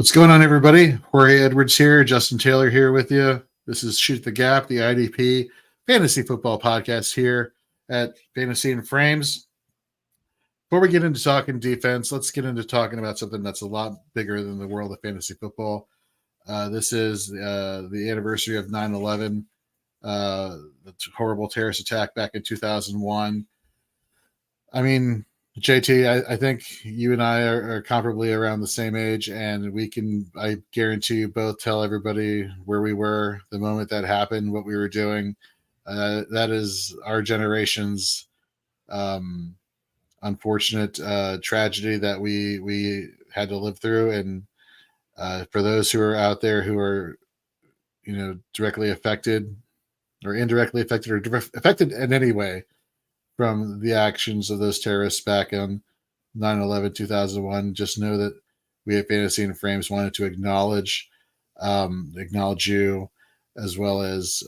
What's going on, everybody? Jorge Edwards here, Justin Taylor here with you. This is Shoot the Gap, the IDP Fantasy Football podcast here at Fantasy and Frames. Before we get into talking defense, let's get into talking about something that's a lot bigger than the world of fantasy football. This is the anniversary of 9/11, the horrible terrorist attack back in 2001. I mean, JT, I think you and I are comparably around the same age, and I guarantee you both tell everybody where we were the moment that happened, what we were doing. That is our generation's unfortunate tragedy that we had to live through. And for those who are out there who are, directly affected or indirectly affected or affected in any way from the actions of those terrorists back on 9/11, 2001, just know that we at Fantasy and Frames wanted to acknowledge you, as well as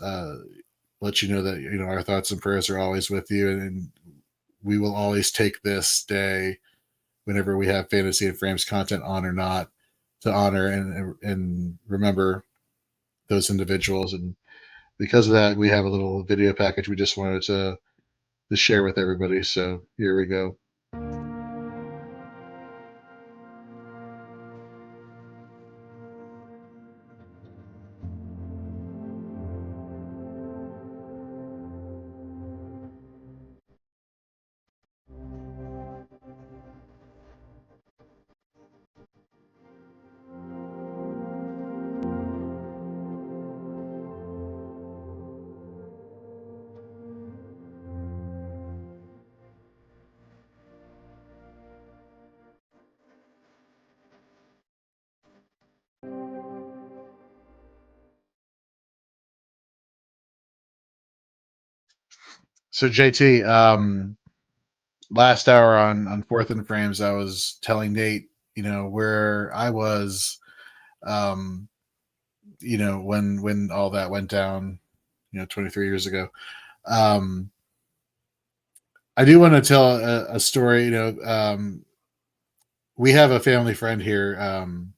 let you know that our thoughts and prayers are always with you, and we will always take this day, whenever we have Fantasy and Frames content on or not, to honor and remember those individuals. And because of that, we have a little video package we just wanted to share with everybody. So here we go. So JT, last hour on Fourth and Frames, I was telling Nate, where I was, when all that went down, 23 years ago. I do want to tell a story. We have a family friend here, in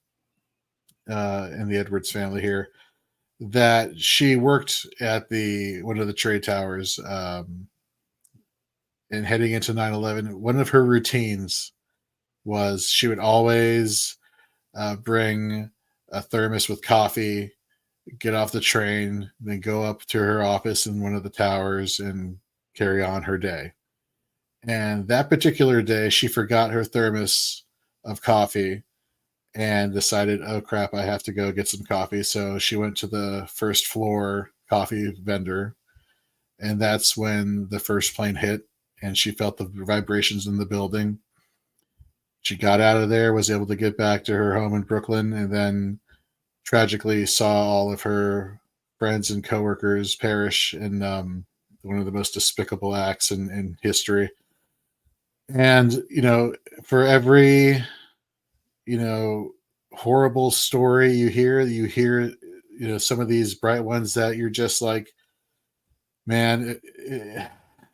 the Edwards family here, that she worked at one of the trade towers, and heading into 9/11. One of her routines was she would always bring a thermos with coffee, get off the train, then go up to her office in one of the towers and carry on her day. And that particular day, she forgot her thermos of coffee and decided, oh crap, I have to go get some coffee. So she went to the first floor coffee vendor, and that's when the first plane hit, and she felt the vibrations in the building. She got out of there, was able to get back to her home in Brooklyn, and then tragically saw all of her friends and coworkers perish in one of the most despicable acts in history. And, for every, horrible story you hear, some of these bright ones that you're just like, man,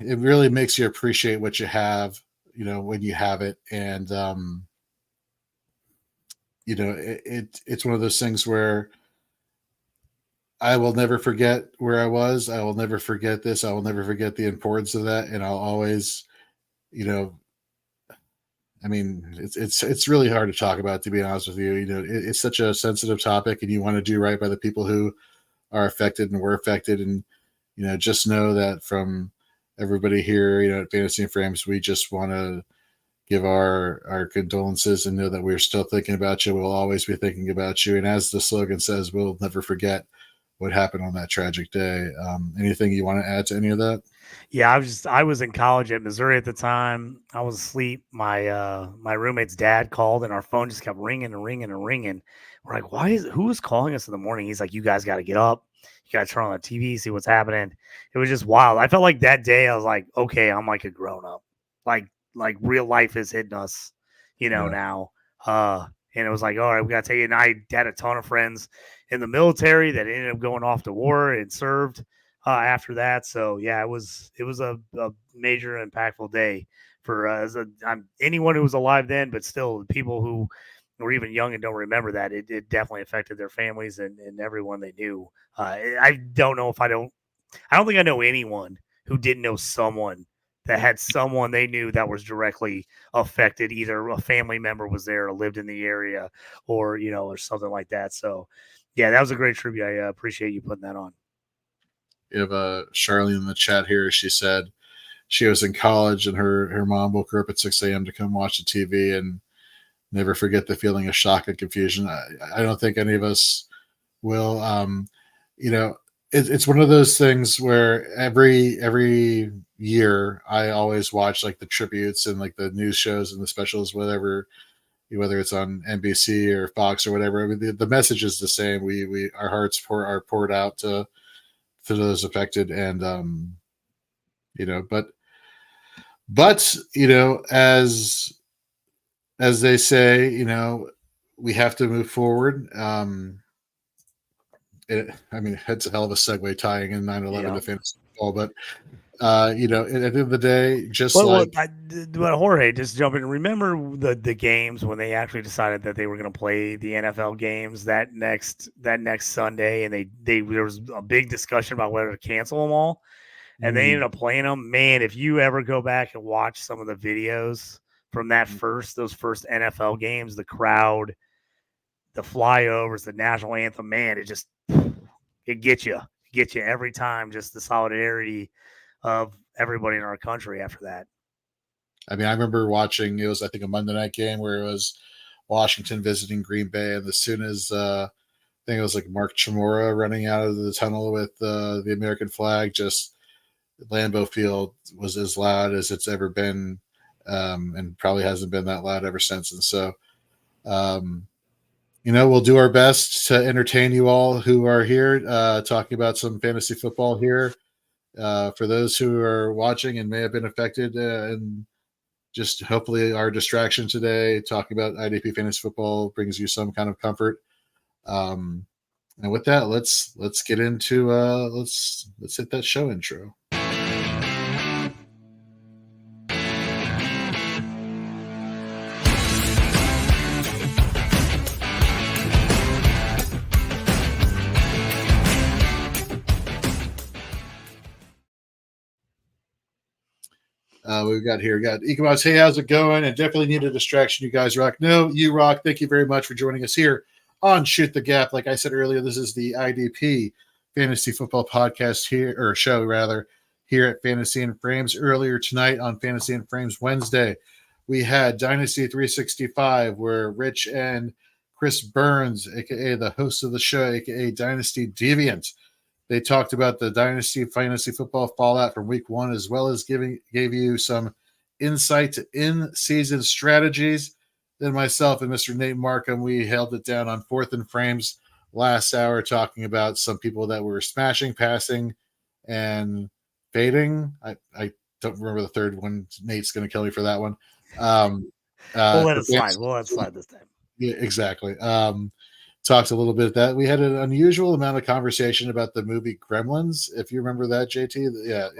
it really makes you appreciate what you have, when you have it. And, it's one of those things where I will never forget where I was. I will never forget this. I will never forget the importance of that. And I'll always, it's really hard to talk about, to be honest with you. It's such a sensitive topic, and you want to do right by the people who are affected and were affected. And, just know that from everybody here, at Fantasy and Frames, we just want to give our condolences and know that we're still thinking about you. We'll always be thinking about you. And as the slogan says, we'll never forget what happened on that tragic day. Anything you want to add to any of that? Yeah, I was in college at Missouri at the time. I was asleep. My roommate's dad called, and our phone just kept ringing and ringing and ringing. We're like, who is calling us in the morning? He's like, you guys got to get up. You got to turn on the TV, see what's happening. It was just wild. I felt like that day I was like, okay, I'm like a grown up. Like real life is hitting us, now. And it was like, all right, we got to take it. And I had a ton of friends in the military that ended up going off to war and served after that. So yeah, it was a major impactful day for anyone who was alive then, but still people who or even young and don't remember that, it definitely affected their families and everyone they knew. I don't think I know anyone who didn't know someone that had someone they knew that was directly affected. Either a family member was there or lived in the area, or or something like that. So, yeah, that was a great tribute. I appreciate you putting that on. We have Charlene in the chat here. She said she was in college and her mom woke her up at 6 a.m. to come watch the TV, and never forget the feeling of shock and confusion. I don't think any of us will. It's one of those things where every year I always watch like the tributes and like the news shows and the specials, whether it's on NBC or Fox or whatever. I mean, the message is the same. We our hearts are poured out to those affected, and but as they say, we have to move forward. It's a hell of a segue tying in 9/11 to fantasy football, but at the end of the day, but Jorge, just jumping. Remember the games when they actually decided that they were going to play the NFL games that next Sunday, and there was a big discussion about whether to cancel them all, and they ended up playing them. Man, if you ever go back and watch some of the videos from those first NFL games, the crowd, the flyovers, the national anthem, man, it gets you every time. Just the solidarity of everybody in our country after that. I mean, I remember watching, it was, I think, a Monday night game where it was Washington visiting Green Bay. And as soon as, I think it was like Mark Chamorro running out of the tunnel with the American flag, just Lambeau Field was as loud as it's ever been, and probably hasn't been that loud ever since. And so, we'll do our best to entertain you all who are here, talking about some fantasy football here. For those who are watching and may have been affected, and just hopefully our distraction today talking about IDP Fantasy Football brings you some kind of comfort. And with that, let's get into let's hit that show intro. We got Ecomos. Hey, how's it going? And definitely need a distraction. You guys rock. No, you rock. Thank you very much for joining us here on Shoot the Gap. Like I said earlier, this is the IDP Fantasy Football podcast here at Fantasy and Frames. Earlier tonight on Fantasy and Frames Wednesday, we had Dynasty 365, where Rich and Chris Burns, aka the host of the show, aka Dynasty Deviant, they talked about the Dynasty Fantasy Football fallout from week 1, as well as gave you some insight to in-season strategies. Then myself and Mr. Nate Markham, we held it down on 4th and Frames last hour, talking about some people that were smashing, passing, and fading. I don't remember the third one. Nate's going to kill me for that one. We'll let it slide. We'll let it slide this time. Yeah, exactly. Talked a little bit that we had an unusual amount of conversation about the movie Gremlins. If you remember that, JT, yeah.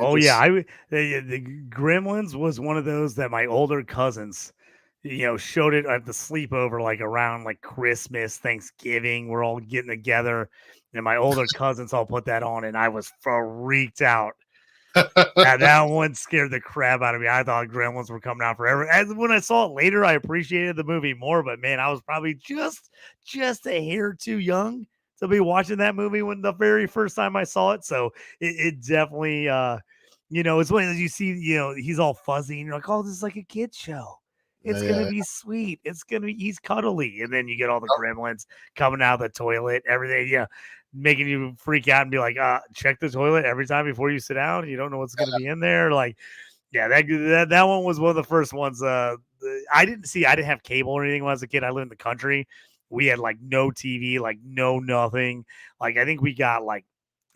The Gremlins was one of those that my older cousins, showed it at the sleepover, like around like Christmas, Thanksgiving. We're all getting together, and my older cousins all put that on, and I was freaked out. That one scared the crap out of me. I thought Gremlins were coming out forever. And when I saw it later, I appreciated the movie more. But man, I was probably just a hair or too young to be watching that movie when the very first time I saw it. So it definitely, it's when you see, he's all fuzzy and you're like, oh, this is like a kid's show. It's gonna be sweet. He's cuddly, and then you get all the Gremlins coming out of the toilet, everything. Making you freak out and be like, check the toilet every time before you sit down. You don't know what's going to be in there. Like, yeah, that one was one of the first ones. I didn't have cable or anything when I was a kid. I lived in the country. We had like no TV, like no nothing. Like, I think we got like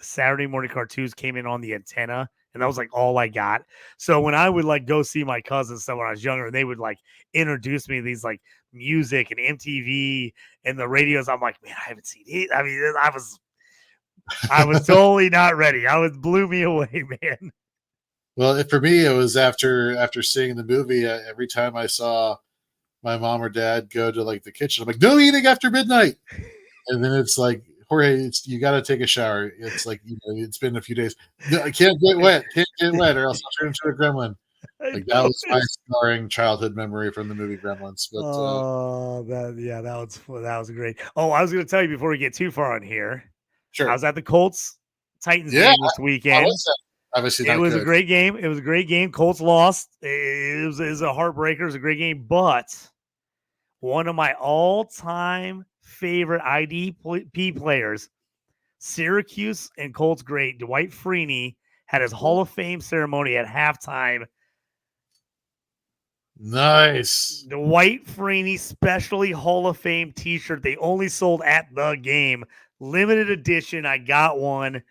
Saturday morning cartoons came in on the antenna, and that was like all I got. So when I would like go see my cousins when I was younger, they would like introduce me to these like music and MTV and the radios. I'm like, man, I haven't seen it. I mean, I was totally not ready. Blew me away, man. Well, for me, it was after seeing the movie. Every time I saw my mom or dad go to like the kitchen. I'm like, no eating after midnight. And then it's like, Jorge, you got to take a shower. It's like, it's been a few days. No, I can't get wet, or else I'll turn into a gremlin. Like that was my scarring childhood memory from the movie Gremlins. But that was great. Oh, I was going to tell you before we get too far on here. Sure. I was at the Colts Titans game this weekend. Obviously, it was a great game. It was a great game. Colts lost. It was a heartbreaker. It was a great game, but one of my all-time favorite IDP players, Syracuse and Colts great Dwight Freeney, had his Hall of Fame ceremony at halftime. Nice. Dwight Freeney specially Hall of Fame t-shirt. They only sold at the game. Limited edition. I got one.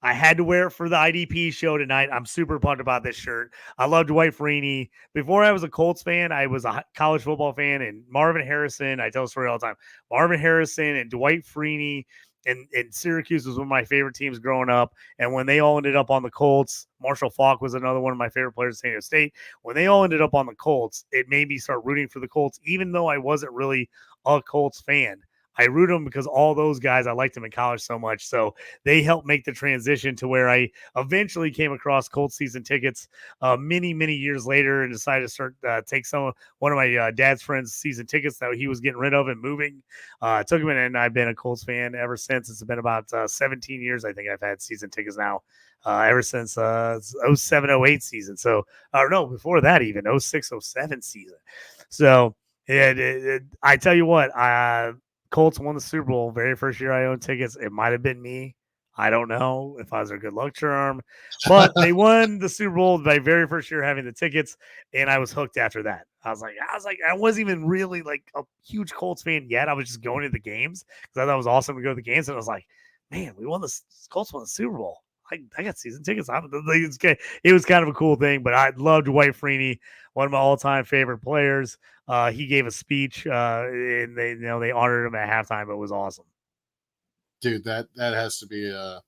I had to wear it for the IDP show tonight. I'm super pumped about this shirt. I love Dwight Freeney. Before I was a Colts fan, I was a college football fan, and Marvin Harrison, I tell the story all the time. Marvin Harrison and Dwight Freeney and Syracuse was one of my favorite teams growing up. And when they all ended up on the Colts, Marshall Faulk was another one of my favorite players at San Diego State. When they all ended up on the Colts, it made me start rooting for the Colts, even though I wasn't really a Colts fan. I root them because all those guys, I liked them in college so much. So they helped make the transition to where I eventually came across Colts season tickets many, many years later and decided to start take one of my dad's friends' season tickets that he was getting rid of and moving. Took him in, and I've been a Colts fan ever since. It's been about 17 years, I think I've had season tickets now. Ever since 07-08 season. So, no, before that even, 06-07 season. So, I tell you what, Colts won the Super Bowl very first year I owned tickets. It might have been me. I don't know if I was a good luck charm, but they won the Super Bowl my very first year having the tickets, and I was hooked after that. I was like, I wasn't even really like a huge Colts fan yet. I was just going to the games because I thought it was awesome to go to the games, and I was like, man, Colts won the Super Bowl. I got season tickets. It was kind of a cool thing, but I loved Dwight Freeney, one of my all-time favorite players. He gave a speech, and they honored him at halftime. It was awesome. Dude, that has to be I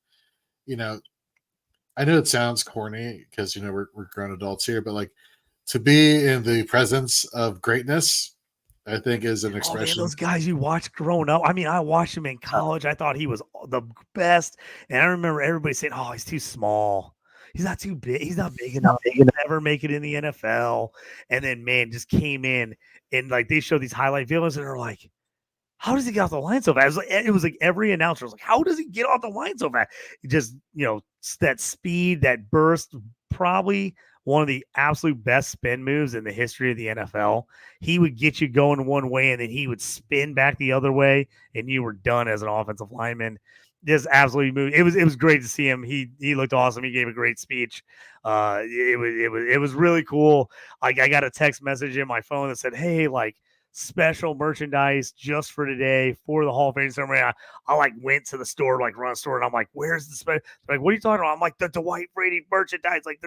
know it sounds corny because we're grown adults here, but like to be in the presence of greatness, I think is an expression. Man, those guys you watched growing up. I mean, I watched him in college. I thought he was the best. And I remember everybody saying, oh, he's too small. He's not too big. He's not big enough. He'll never make it in the NFL. And then, man, just came in and like they show these highlight videos and they're like, how does he get off the line so fast? It was like every announcer was like, how does he get off the line so fast? Just, that speed, that burst, probably one of the absolute best spin moves in the history of the NFL. He would get you going one way and then he would spin back the other way and you were done as an offensive lineman. Just absolutely moved. It was great to see him. He looked awesome. He gave a great speech. It was really cool. I got a text message in my phone that said, hey, like, special merchandise just for today for the Hall of Fame ceremony. I like went to the store, like run a store, and I'm like, "Where's the special?" Like, what are you talking about? I'm like, the Dwight Freeney merchandise. Like,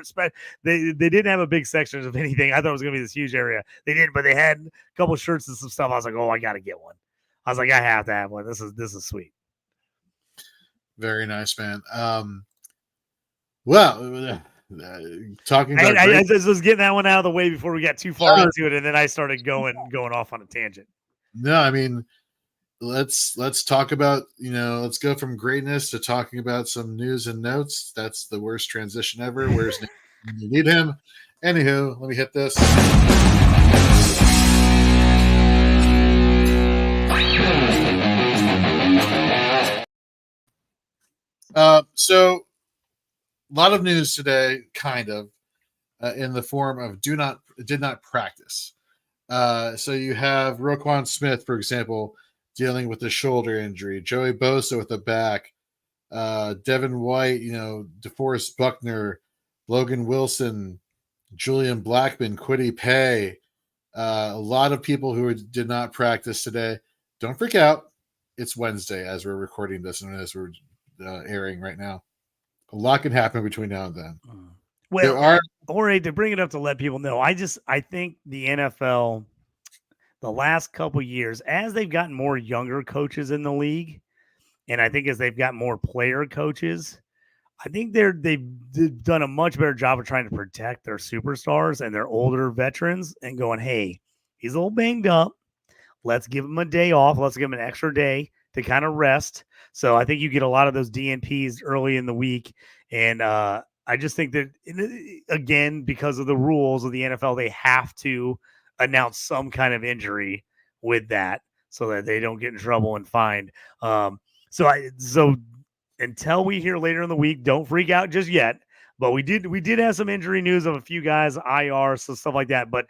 they didn't have a big section of anything. I thought it was gonna be this huge area. They didn't, but they had a couple shirts and some stuff. I was like, "Oh, I gotta get one." I was like, "I have to have one. This is sweet." Very nice, man. Well. Talking about I just was getting that one out of the way before we got too far into it, and then I started going off on a tangent. No, I mean, let's talk about let's go from greatness to talking about some news and notes. That's the worst transition ever. Where's Nick when you need him? Anywho, let me hit this. So a lot of news today, kind of, in the form of did not practice. So you have Roquan Smith, for example, dealing with a shoulder injury. Joey Bosa with a back. Devin White, DeForest Buckner, Logan Wilson, Julian Blackman, Kwity Paye. A lot of people who did not practice today. Don't freak out. It's Wednesday as we're recording this and as we're airing right now. A lot can happen between now and then. Well, Jorge, to bring it up to let people know, I think the NFL, the last couple years, as they've gotten more younger coaches in the league, and I think as they've got more player coaches, I think they've done a much better job of trying to protect their superstars and their older veterans and going, hey, He's a little banged up. Let's give him a day off. Let's give him an extra day to kind of rest. So I think you get a lot of those DNPs early in the week. And I just think that, again, because of the rules of the NFL, they have to announce some kind of injury with that so that they don't get in trouble and fined. So until we hear later in the week, don't freak out just yet. But we did have some injury news of a few guys, IR, so stuff like that. But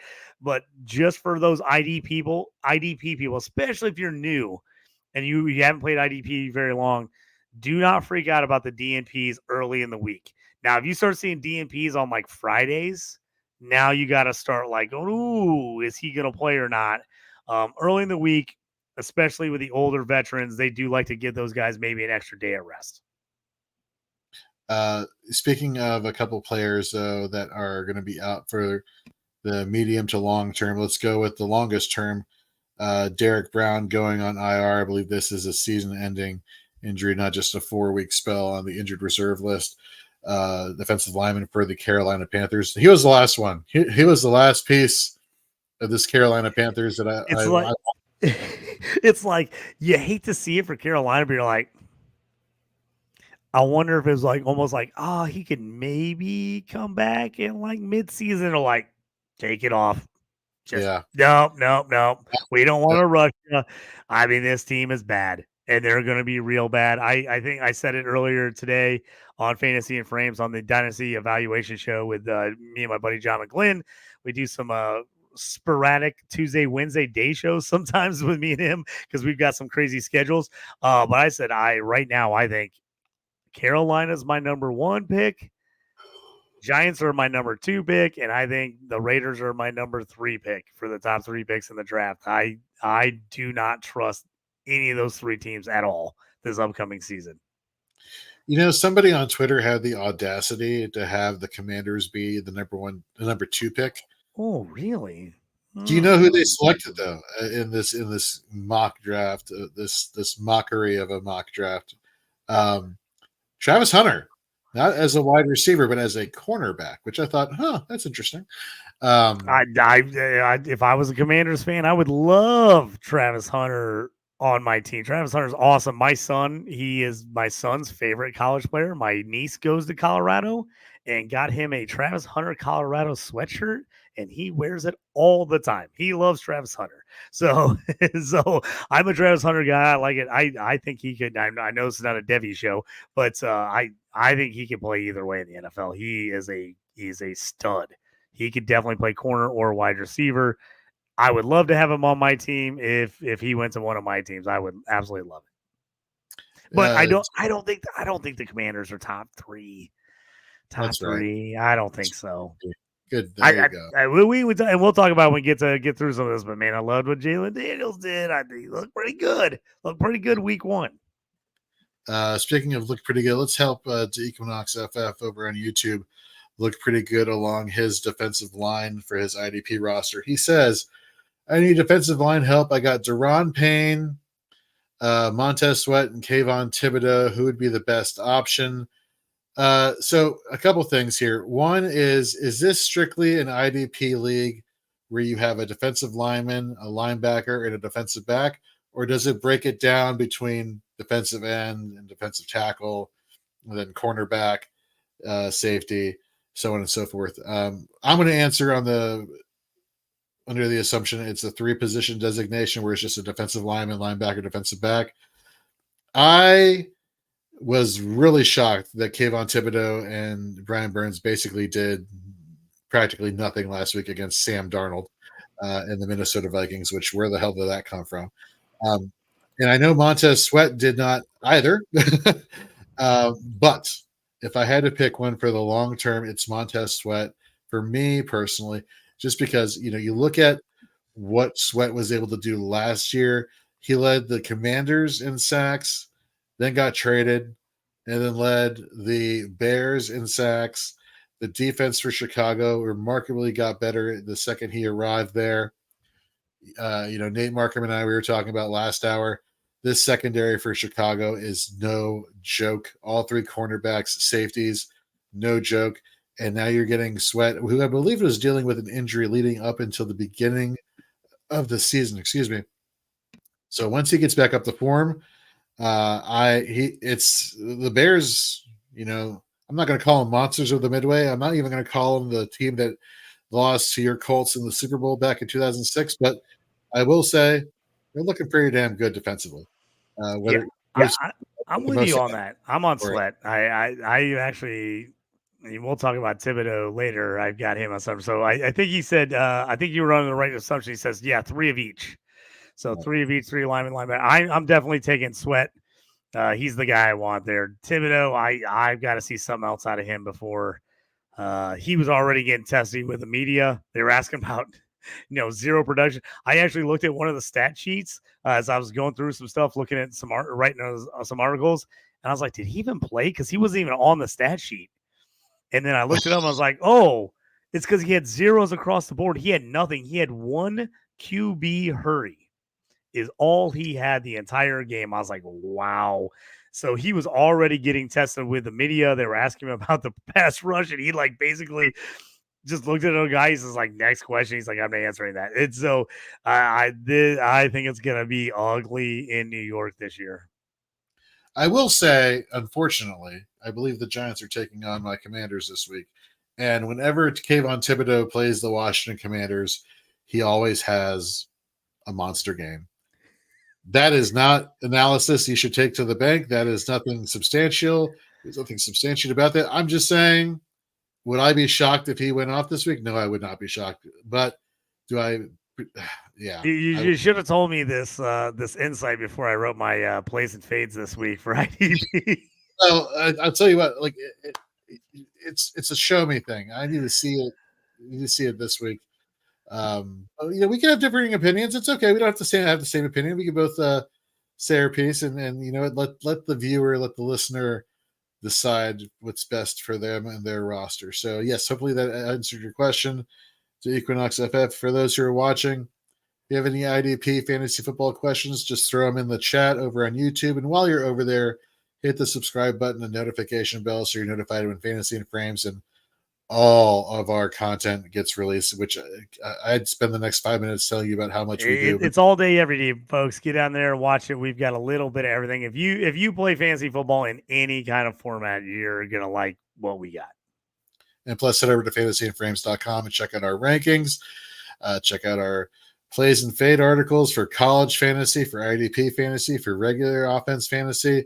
just for those IDP people, especially if you're new and you haven't played IDP very long, do not freak out about the DNPs early in the week. Now, if you start seeing DNPs on like Fridays, now you got to start like, ooh, is he going to play or not? Early in the week, especially with the older veterans, they do like to give those guys maybe an extra day of rest. Speaking of a couple players, though, that are going to be out for the medium to long term, let's go with the longest term. Derek Brown going on IR. I believe this is a season-ending injury, not just a 4-week spell on the injured reserve list. Defensive lineman for the Carolina Panthers. He was the last one. He was the last piece of this Carolina Panthers that it's like you hate to see it for Carolina, but you're like, I wonder if it's like almost like, oh, he could maybe come back in like mid-season or like take it off. Just no. We don't want to rush you. I mean, this team is bad, and they're going to be real bad. I think I said it earlier today on Fantasy and Frames on the Dynasty evaluation show with me and my buddy John McGlynn. We do some sporadic Tuesday, Wednesday day shows sometimes with me and him because we've got some crazy schedules. But I said right now I think Carolina's my number 1 pick. Giants are my number 2 pick, and I think the Raiders are my number 3 pick for the top 3 picks in the draft. I do not trust any of those 3 teams at all this upcoming season. You know, somebody on Twitter had the audacity to have the Commanders be the number 2 pick. Oh, really? Do you know who they selected though in this mock draft? This mockery of a mock draft. Travis Hunter. Not as a wide receiver, but as a cornerback, which I thought, that's interesting. If I was a Commanders fan, I would love Travis Hunter on my team. Travis Hunter's awesome. He is my son's favorite college player. My niece goes to Colorado and got him a Travis Hunter Colorado sweatshirt, and he wears it all the time. He loves Travis Hunter. So I'm a Travis Hunter guy. I like it. I think he could. I know it's not a Devy show, but I think he can play either way in the NFL. He's a stud. He could definitely play corner or wide receiver. I would love to have him on my team if he went to one of my teams. I would absolutely love it. But I don't think the Commanders are top 3. Top 3. Right. I don't think so. Good. There you go. And we'll talk about when we get through some of this. But man, I loved what Jalen Daniels did. I think he looked pretty good. Week 1. Speaking of look pretty good, let's help to Equinox FF over on YouTube look pretty good along his defensive line for his IDP roster. He says, I need defensive line help. I got Deron Payne, Montez Sweat, and Kayvon Thibodeau. Who would be the best option? So a couple things here. One is this strictly an IDP league where you have a defensive lineman, a linebacker, and a defensive back? Or does it break it down between defensive end and defensive tackle, and then cornerback, safety, so on and so forth? I'm going to answer under the assumption it's a 3-position designation where it's just a defensive lineman, linebacker, defensive back. I was really shocked that Kayvon Thibodeau and Brian Burns basically did practically nothing last week against Sam Darnold and the Minnesota Vikings, which where the hell did that come from? And I know Montez Sweat did not either. But if I had to pick one for the long term, it's Montez Sweat for me personally, just because, you look at what Sweat was able to do last year. He led the Commanders in sacks, then got traded, and then led the Bears in sacks. The defense for Chicago remarkably got better the second he arrived there. Nate Markham and I, we were talking about last hour. This secondary for Chicago is no joke. All 3 cornerbacks, safeties, no joke. And now you're getting Sweat, who I believe was dealing with an injury leading up until the beginning of the season. Excuse me. So once he gets back up to form, it's the Bears. You know, I'm not going to call them monsters of the Midway. I'm not even going to call them the team that lost to your Colts in the Super Bowl back in 2006. But I will say they're looking pretty damn good defensively. Yeah, Whether I'm the with most you on that. I'm on for it. Sweat. I actually, I mean, we'll talk about Thibodeau later. I've got him on something. So I think he said, I think you were on the right assumption. He says, yeah, 3 of each. So 3 of each, 3 linebacker. I'm definitely taking Sweat. He's the guy I want there. Thibodeau, I've got to see something else out of him before. He was already getting testy with the media. They were asking about, zero production. I actually looked at one of the stat sheets as I was going through some stuff, looking at writing some articles, and I was like, did he even play? Because he wasn't even on the stat sheet. And then I looked at him. I was like, oh, it's because he had zeros across the board. He had nothing. He had one QB hurry. Is all he had the entire game. I was like, wow. So he was already getting tested with the media. They were asking him about the pass rush, and he like basically just looked at the guy. He's just like, next question. He's like, I'm not answering that. And so I think it's gonna be ugly in New York this year. I will say, unfortunately, I believe the Giants are taking on my Commanders this week. And whenever Kayvon Thibodeau plays the Washington Commanders, he always has a monster game. That is not analysis you should take to the bank. That is nothing substantial. There's nothing substantial about that. I'm just saying, would I be shocked if he went off this week? No, I would not be shocked. But do I? Yeah. You should have told me this insight before I wrote my plays and fades this week for IDP. Well, I'll tell you what. Like, it's a show me thing. I need to see it. I need to see it this week. We can have differing opinions. It's okay. We don't have to have the same opinion. We can both say our piece, and let the viewer, let the listener decide what's best for them and their roster. So yes, hopefully that answered your question to Equinox FF. For those who are watching, if you have any IDP fantasy football questions, just throw them in the chat over on YouTube. And while you're over there, hit the subscribe button and notification bell so you're notified when Fantasy and Frames and all of our content gets released, which I'd spend the next 5 minutes telling you about how much we do. It's all day, every day, folks. Get down there and watch it. We've got a little bit of everything. If you play fantasy football in any kind of format, you're gonna like what we got. And plus, head over to fantasyandframes.com and check out our rankings. Check out our plays and fade articles for college fantasy, for IDP fantasy, for regular offense fantasy.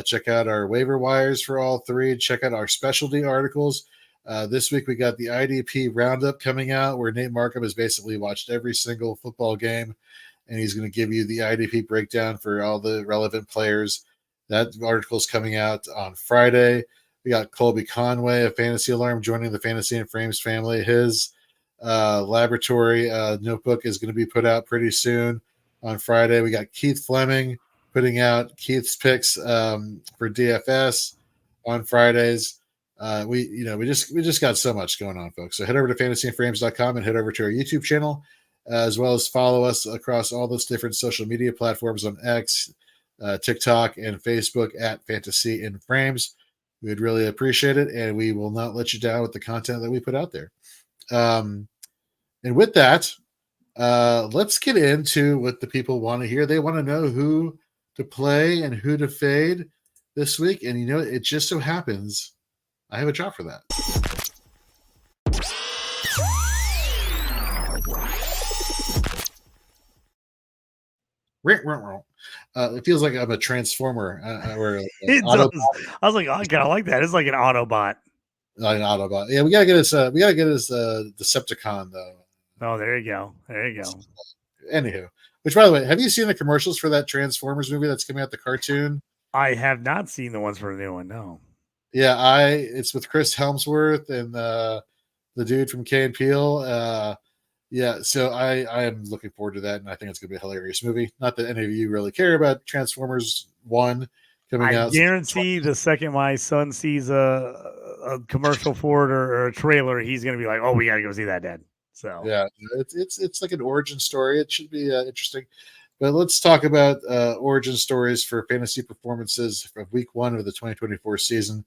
Check out our waiver wires for all three. Check out our specialty articles. This week we got the IDP roundup coming out where Nate Markham has basically watched every single football game, and he's going to give you the IDP breakdown for all the relevant players. That article is coming out on Friday. We got Colby Conway of Fantasy Alarm joining the Fantasy and Frames family. His laboratory notebook is going to be put out pretty soon on Friday. We got Keith Fleming putting out Keith's picks for DFS on Fridays. We just got so much going on, folks. So head over to fantasyandframes.com and head over to our YouTube channel, as well as follow us across all those different social media platforms on X, TikTok, and Facebook at Fantasy in Frames. We'd really appreciate it, and we will not let you down with the content that we put out there. And with that, let's get into what the people want to hear. They want to know who to play and who to fade this week. And it just so happens I have a job for that. It feels like I'm a transformer or it does. I was like, oh, I kind of like that. It's like an Autobot. Like an Autobot. Yeah, we gotta get us. Decepticon though. Oh, there you go. There you go. Anywho, which by the way, have you seen the commercials for that Transformers movie that's coming out? The cartoon. I have not seen the ones for the new one. No. Yeah, it's with Chris Helmsworth and the dude from Key and Peele. Yeah, so I am looking forward to that, and I think it's going to be a hilarious movie. Not that any of you really care about Transformers 1 coming out. I guarantee the second my son sees a commercial for it or a trailer, he's going to be like, "Oh, we got to go see that, Dad." So yeah, it's like an origin story. It should be interesting. But let's talk about origin stories for fantasy performances of Week 1 of the 2024 season,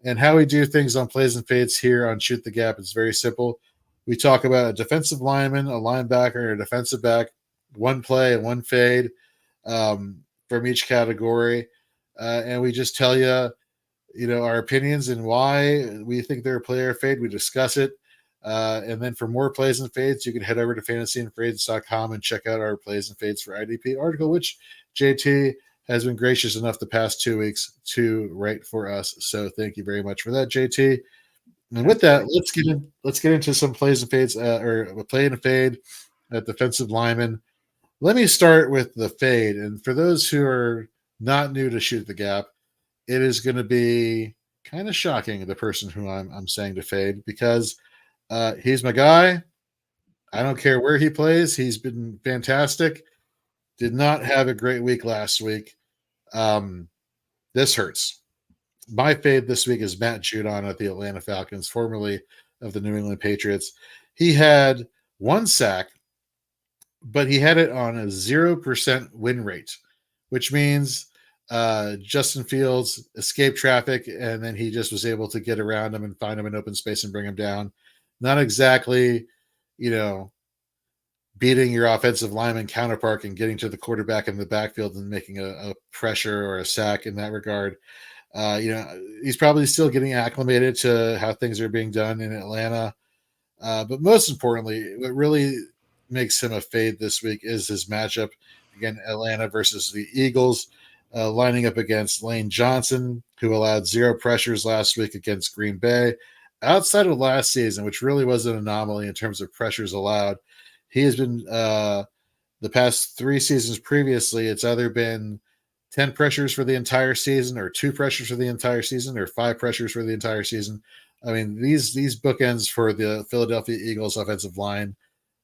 and how we do things on plays and fades here on Shoot the Gap. It's very simple. We talk about a defensive lineman, a linebacker, a defensive back, one play and one fade from each category. And we just tell you, our opinions and why we think they're a player fade. We discuss it. And then for more plays and fades, you can head over to fantasyandfades.com and check out our plays and fades for IDP article, which JT has been gracious enough the past 2 weeks to write for us. So thank you very much for that, JT. And with that, let's get into some plays and fades, or a play and a fade at defensive lineman. Let me start with the fade. And for those who are not new to Shoot the Gap, it is going to be kind of shocking, the person who I'm saying to fade, because he's my guy. I don't care where he plays. He's been fantastic. Did not have a great week last week. This hurts. My fade this week is Matt Judon at the Atlanta Falcons, formerly of the New England Patriots. He had 1 sack, but he had it on a 0% win rate, which means Justin Fields escaped traffic, and then he just was able to get around him and find him in open space and bring him down. Not exactly, beating your offensive lineman counterpart and getting to the quarterback in the backfield and making a pressure or a sack in that regard. He's probably still getting acclimated to how things are being done in Atlanta. But most importantly, what really makes him a fade this week is his matchup. Again, Atlanta versus the Eagles, lining up against Lane Johnson, who allowed 0 pressures last week against Green Bay. Outside of last season, which really was an anomaly in terms of pressures allowed, he has been the past 3 seasons previously, it's either been 10 pressures for the entire season, or 2 pressures for the entire season, or 5 pressures for the entire season. I mean, these bookends for the Philadelphia Eagles offensive line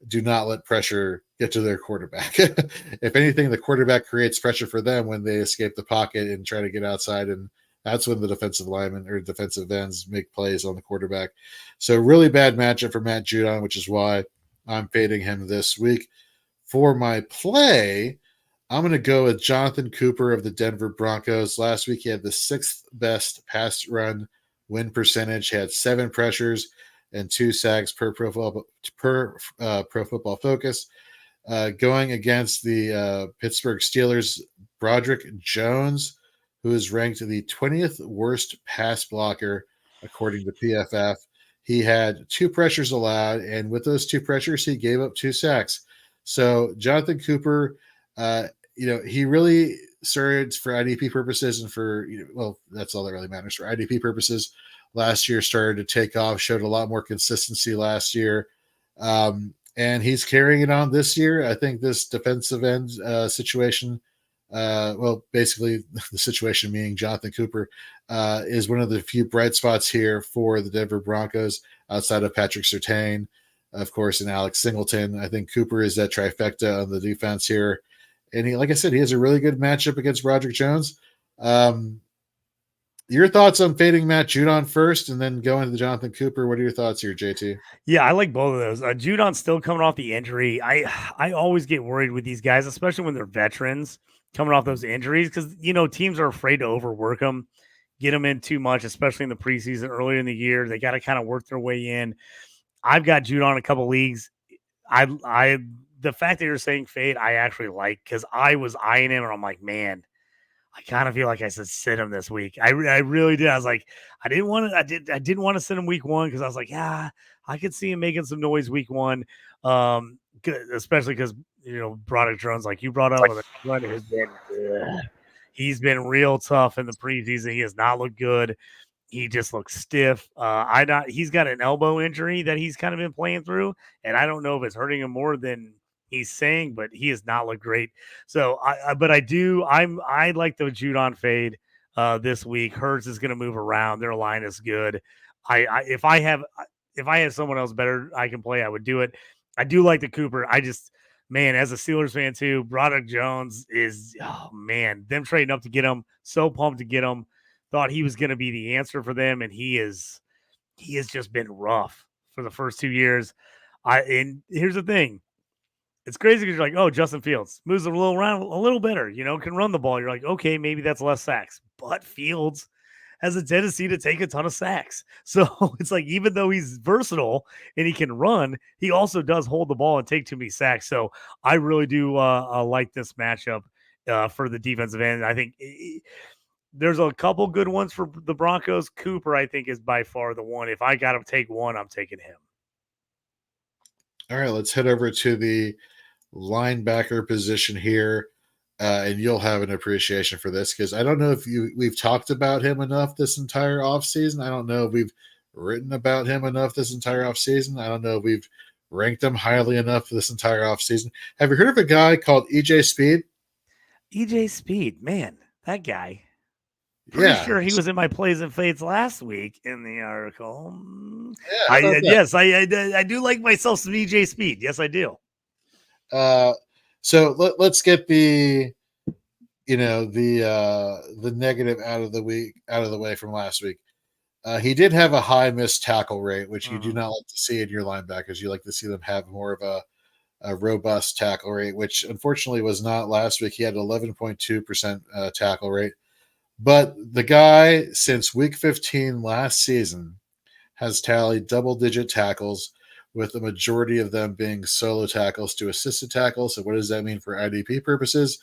do not let pressure get to their quarterback. If anything, the quarterback creates pressure for them when they escape the pocket and try to get outside, and that's when the defensive linemen or defensive ends make plays on the quarterback. So really bad matchup for Matt Judon, which is why I'm fading him this week. For my play, I'm going to go with Jonathan Cooper of the Denver Broncos. Last week, he had the 6th best pass run win percentage. He had 7 pressures and 2 sacks per Pro Football Focus. Going against the Pittsburgh Steelers, Broderick Jones, who is ranked the 20th worst pass blocker according to PFF. He had 2 pressures allowed, and with those 2 pressures, he gave up 2 sacks. So Jonathan Cooper, he really started, for IDP purposes and for, that's all that really matters. For IDP purposes, last year started to take off, showed a lot more consistency last year. And he's carrying it on this year. I think this defensive end situation, basically the situation meaning Jonathan Cooper, is one of the few bright spots here for the Denver Broncos outside of Patrick Surtain, of course, and Alex Singleton. I think Cooper is that trifecta on the defense here. And he, like I said, he has a really good matchup against Broderick Jones. Your thoughts on fading Matt Judon first and then going to the Jonathan Cooper? What are your thoughts here, JT? Yeah, I like both of those. Judon's still coming off the injury. I always get worried with these guys, especially when they're veterans coming off those injuries, because, teams are afraid to overwork them, get them in too much, especially in the preseason earlier in the year. They got to kind of work their way in. I've got Judon in a couple leagues. The fact that you're saying fade, I actually like, because I was eyeing him and I'm like, man, I kind of feel like I should sit him this week. I really did. I was like, I didn't want to sit him week 1 because I was like, yeah, I could see him making some noise week 1, especially because Broderick Jones, like you brought up, he's been real tough in the preseason. He has not looked good. He just looks stiff. He's got an elbow injury that he's kind of been playing through, and I don't know if it's hurting him more than he's saying, but he has not looked great. So I like the Judon fade this week. Hurts is going to move around. Their line is good. If I had someone else better I can play, I would do it. I do like the Cooper. Man, as a Steelers fan too, Broderick Jones is, them trading up to get him. So pumped to get him. Thought he was going to be the answer for them, and he has just been rough for the first 2 years. And here's the thing. It's crazy because you're like, oh, Justin Fields moves a little around a little better, can run the ball. You're like, okay, maybe that's less sacks. But Fields has a tendency to take a ton of sacks. So it's like, even though he's versatile and he can run, he also does hold the ball and take too many sacks. So I really do like this matchup for the defensive end. I think there's a couple good ones for the Broncos. Cooper, I think, is by far the one. If I got to take one, I'm taking him. All right, let's head over to the linebacker position here, and you'll have an appreciation for this because I don't know if we've talked about him enough this entire offseason. I don't know if we've written about him enough this entire offseason. I don't know if we've ranked him highly enough this entire offseason. Have you heard of a guy called EJ Speed? EJ Speed, man, that guy. Pretty sure he was in my plays and fades last week in the article. Yeah, yes, I do like myself some EJ Speed. Yes, I do. So let's get the negative out of the way from last week. He did have a high missed tackle rate, which you do not like to see in your linebackers. You like to see them have more of a robust tackle rate, which unfortunately was not last week. He had 11.2% tackle rate. But the guy, since week 15 last season, has tallied double-digit tackles, with the majority of them being solo tackles to assisted tackles. So what does that mean for IDP purposes?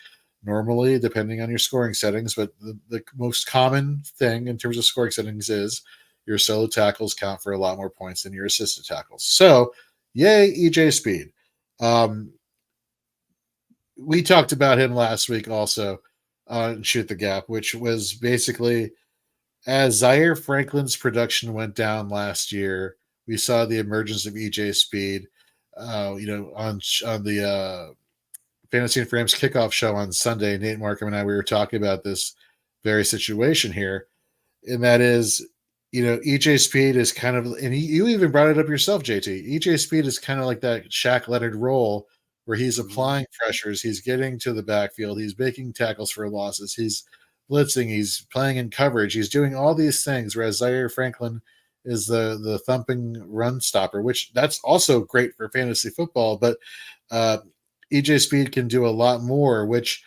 Normally, depending on your scoring settings, but the most common thing in terms of scoring settings is your solo tackles count for a lot more points than your assisted tackles. So, yay, EJ Speed. We talked about him last week also on Shoot the Gap, which was basically as Zaire Franklin's production went down last year, we saw the emergence of EJ Speed. On the Fantasy and Frames kickoff show on Sunday, Nate Markham and I, we were talking about this very situation here. And that is, EJ Speed is kind of, and you even brought it up yourself, JT. EJ Speed is kind of like that Shaq Leonard role where he's applying pressures, he's getting to the backfield, he's making tackles for losses, he's blitzing, he's playing in coverage, he's doing all these things, whereas Zaire Franklin is the thumping run stopper, which that's also great for fantasy football, but EJ Speed can do a lot more, which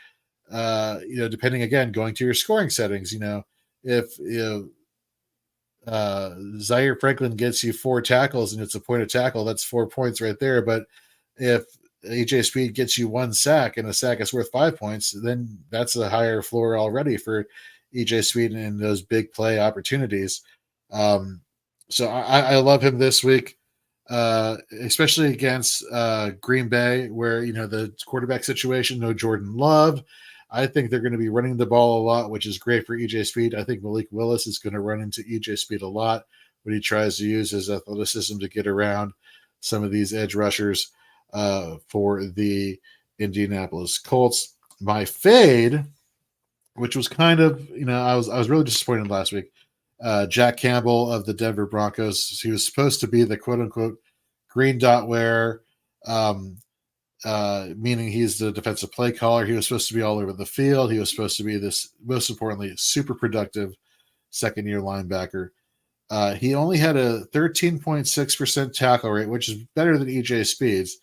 depending, again, going to your scoring settings, if Zaire Franklin gets you 4 tackles and it's a point of tackle, that's 4 points right there. But if EJ Speed gets you 1 sack and a sack is worth 5 points, then that's a higher floor already for EJ Speed in those big play opportunities. So I love him this week, especially against Green Bay, where the quarterback situation, no Jordan Love. I think they're going to be running the ball a lot, which is great for EJ Speed. I think Malik Willis is going to run into EJ Speed a lot when he tries to use his athleticism to get around some of these edge rushers for the Indianapolis Colts. My fade, which was kind of, I was really disappointed last week. Jack Campbell of the Denver Broncos. He was supposed to be the quote unquote green dot wearer, meaning he's the defensive play caller. He was supposed to be all over the field. He was supposed to be this, most importantly, super productive second year linebacker. He only had a 13.6% tackle rate, which is better than EJ Speed's.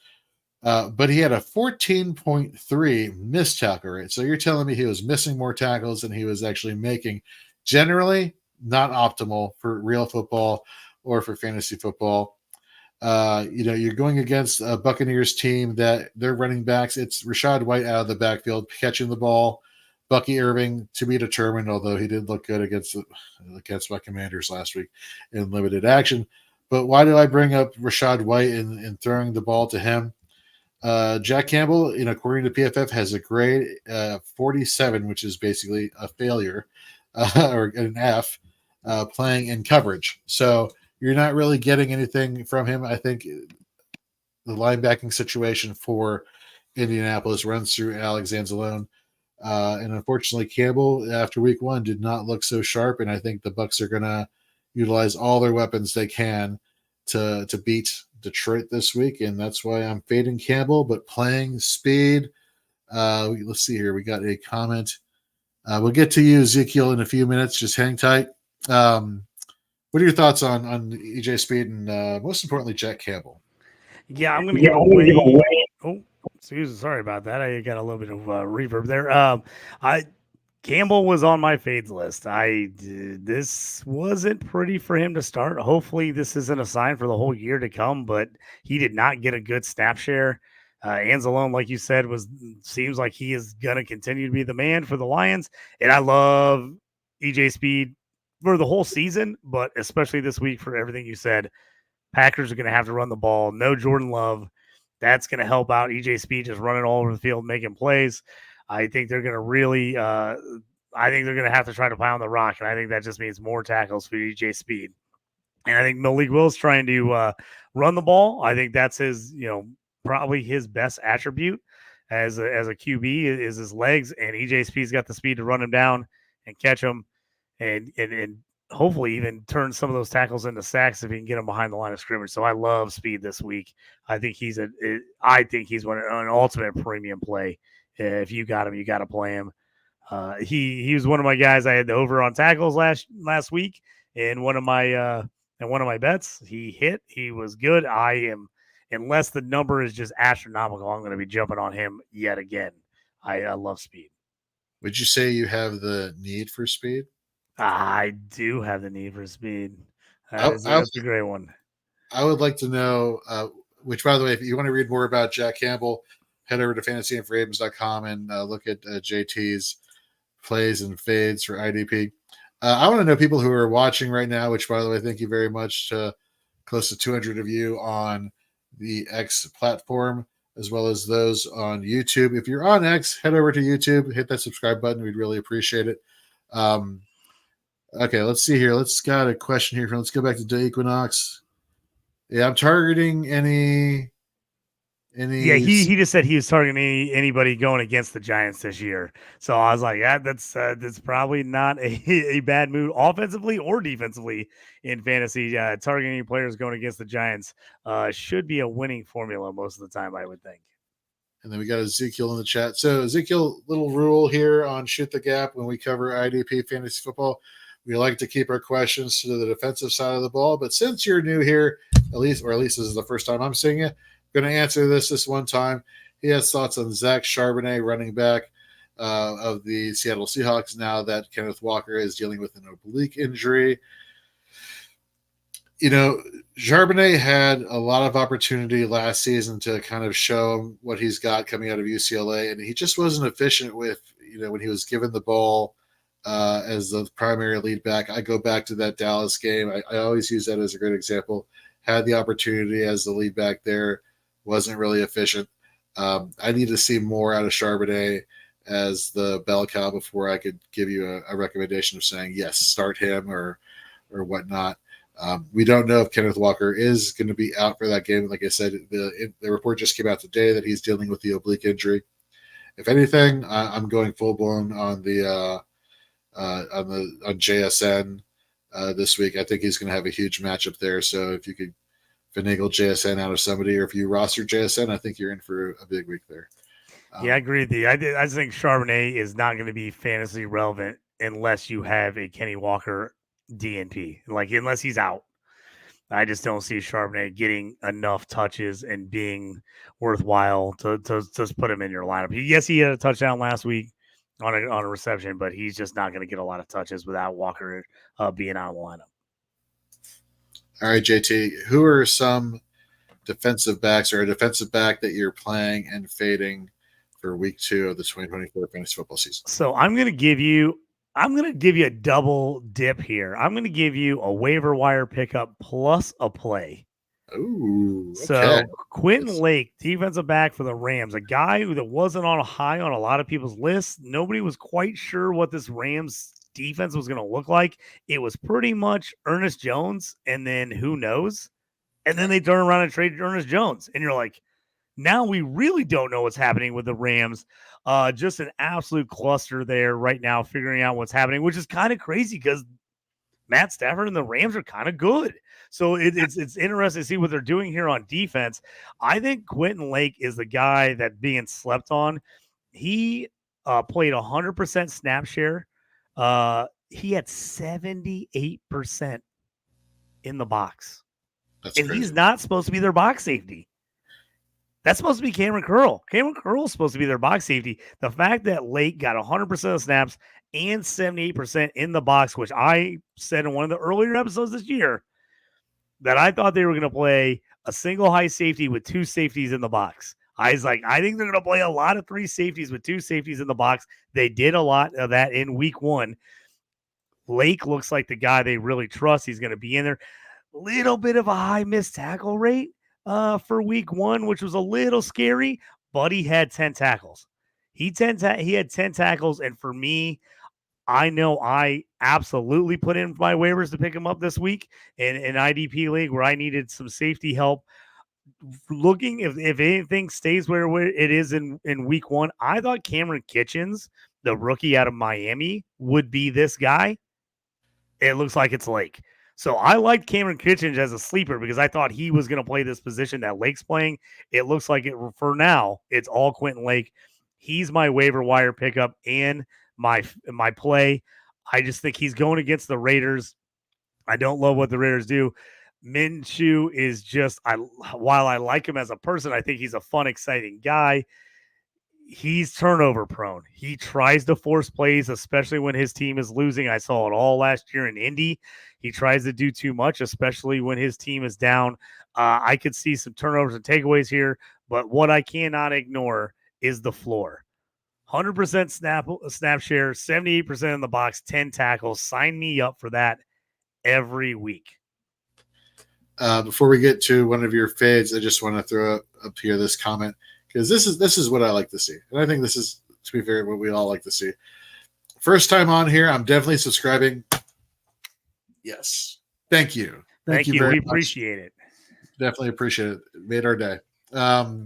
But he had a 14.3 missed tackle rate. So you're telling me he was missing more tackles than he was actually making. Generally, not optimal for real football or for fantasy football. You're going against a Buccaneers team that their running backs, it's Rachaad White out of the backfield catching the ball. Bucky Irving to be determined, although he did look good against my Commanders last week in limited action. But why do I bring up Rachaad White and throwing the ball to him? Jack Campbell, according to PFF, has a grade 47, which is basically a failure or an F, playing in coverage. So you're not really getting anything from him. I think the linebacking situation for Indianapolis runs through Alex Anzalone. And unfortunately, Campbell, after week 1, did not look so sharp. And I think the Bucs are going to utilize all their weapons they can to beat Detroit this week. And that's why I'm fading Campbell, but playing Speed. Let's see here. We got a comment. We'll get to you, Ezekiel, in a few minutes. Just hang tight. What are your thoughts on EJ Speed and most importantly, Jack Campbell? Yeah, I'm going to give away. Oh, sorry about that. I got a little bit of reverb there. Campbell was on my fades list. This wasn't pretty for him to start. Hopefully, this isn't a sign for the whole year to come, but he did not get a good snap share. Anzalone, like you said, seems like he is going to continue to be the man for the Lions. And I love EJ Speed for the whole season, but especially this week for everything you said. Packers are going to have to run the ball. No Jordan Love. That's going to help out EJ Speed just running all over the field, making plays. I think they're going to really I think they're going to have to try to pound the rock, and I think that just means more tackles for EJ Speed. And I think Malik Will's trying to run the ball. I think that's his, probably his best attribute as a QB is his legs, and EJ Speed's got the speed to run him down and catch him and hopefully even turn some of those tackles into sacks if he can get them behind the line of scrimmage. So I love Speed this week. I think he's an ultimate premium play. If you got him, you got to play him. He was one of my guys I had over on tackles last week in one of my bets. He hit. He was good. Unless the number is just astronomical, I'm going to be jumping on him yet again. I love Speed. Would you say you have the need for Speed? I do have the need for Speed. That's a great one. I would like to know, which, by the way, if you want to read more about Jack Campbell, head over to fantasyandforravens.com and look at JT's plays and fades for IDP. I want to know people who are watching right now, which, by the way, thank you very much to close to 200 of you on the X platform, as well as those on YouTube. If you're on X, head over to YouTube, hit that subscribe button. We'd really appreciate it. Okay, let's see here. Let's got a question here. Let's go back to Day Equinox. Yeah, I'm targeting any. Yeah, he just said he was targeting anybody going against the Giants this year. So I was like, yeah, that's probably not a bad move offensively or defensively in fantasy. Targeting players going against the Giants should be a winning formula most of the time, I would think. And then we got Ezekiel in the chat. So Ezekiel, little rule here on Shoot the Gap when we cover IDP Fantasy Football. We like to keep our questions to the defensive side of the ball. But since you're new here, at least this is the first time I'm seeing you, going to answer this one time. He has thoughts on Zach Charbonnet, running back of the Seattle Seahawks, now that Kenneth Walker is dealing with an oblique injury. Charbonnet had a lot of opportunity last season to kind of show what he's got coming out of UCLA, and he just wasn't efficient with, when he was given the ball as the primary lead back. I go back to that Dallas game. I always use that as a great example. Had the opportunity as the lead back there, wasn't really efficient. I need to see more out of Charbonnet as the bell cow before I could give you a recommendation of saying, yes, start him or whatnot. We don't know if Kenneth Walker is going to be out for that game. Like I said, the report just came out today that he's dealing with the oblique injury. If anything, I'm going full blown on on JSN this week. I think he's going to have a huge matchup there. So if you could finagle JSN out of somebody, or if you roster JSN, I think you're in for a big week there. Yeah, I agree with you. I think Charbonnet is not going to be fantasy relevant unless you have a Kenny Walker DNP. Unless he's out. I just don't see Charbonnet getting enough touches and being worthwhile to just put him in your lineup. Yes, he had a touchdown last week on a reception, but he's just not going to get a lot of touches without Walker being out of the lineup. All right, JT, who are some defensive backs or a defensive back that you're playing and fading for week 2 of the 2024 fantasy football season? So I'm going to give you a double dip here. I'm going to give you a waiver wire pickup plus a play. Ooh, okay. So Quentin Lake, defensive back for the Rams, a guy that wasn't on a lot of people's lists. Nobody was quite sure what this Rams defense was going to look like. It was pretty much Ernest Jones, and then who knows? And then they turn around and trade Ernest Jones, and you're like, now we really don't know what's happening with the Rams. Just an absolute cluster there right now, figuring out what's happening, which is kind of crazy because Matt Stafford and the Rams are kind of good. So it's interesting to see what they're doing here on defense. I think Quentin Lake is the guy that's being slept on. He played 100% snap share. He had 78% in the box. That's and crazy. He's not supposed to be their box safety. That's supposed to be Cameron Curl. Cameron Curl is supposed to be their box safety. The fact that Lake got 100% of snaps and 78% in the box, which I said in one of the earlier episodes this year, that I thought they were going to play a single high safety with two safeties in the box. I was like, I think they're going to play a lot of three safeties with two safeties in the box. They did a lot of that in week one. Lake looks like the guy they really trust. He's going to be in there. Little bit of a high missed tackle rate for week one, which was a little scary, but he had 10 tackles. He had 10 tackles, and for me, I know I absolutely put in my waivers to pick him up this week in an IDP league where I needed some safety help. Looking if anything stays where it is in week one, I thought Cameron Kitchens, the rookie out of Miami, would be this guy. It looks like it's Lake. So I liked Cameron Kitchens as a sleeper because I thought he was going to play this position that Lake's playing. It looks like it for now, it's all Quentin Lake. He's my waiver wire pickup and my play. I just think he's going against the Raiders. I don't love what the Raiders do. Minshew is just, while I like him as a person, I think he's a fun, exciting guy. He's turnover prone. He tries to force plays, especially when his team is losing. I saw it all last year in Indy. He tries to do too much, especially when his team is down. I could see some turnovers and takeaways here, but what I cannot ignore is the floor. 100% snap share, 78% in the box, 10 tackles. Sign me up for that every week. Before we get to one of your fades, I just want to throw up here this comment because this is what I like to see, and I think this is, to be fair, what we all like to see. First time on here, I'm definitely subscribing. Yes, thank you, thank you very we much. Appreciate it. Definitely appreciate it. It made our day. All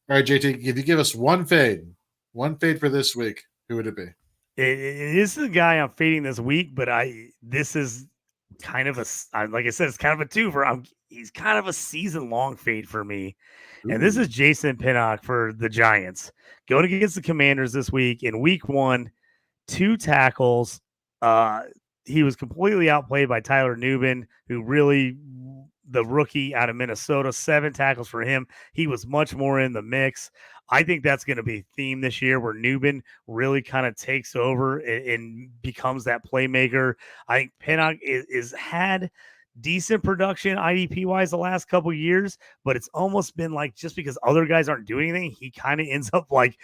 right, JT, if you give us one fade for this week, who would it be? This is the guy I'm fading this week, but this is kind of like I said, it's kind of a twofer. He's kind of a season-long fade for me. Ooh. And this is Jason Pinnock for the Giants. Going against the Commanders this week. In week one, 2 tackles. He was completely outplayed by Tyler Nubin, who really, the rookie out of Minnesota, 7 tackles for him. He was much more in the mix. I think that's going to be a theme this year where Nubin really kind of takes over and becomes that playmaker. I think Pinnock is had decent production IDP-wise the last couple of years, but it's almost been like just because other guys aren't doing anything, he kind of ends up like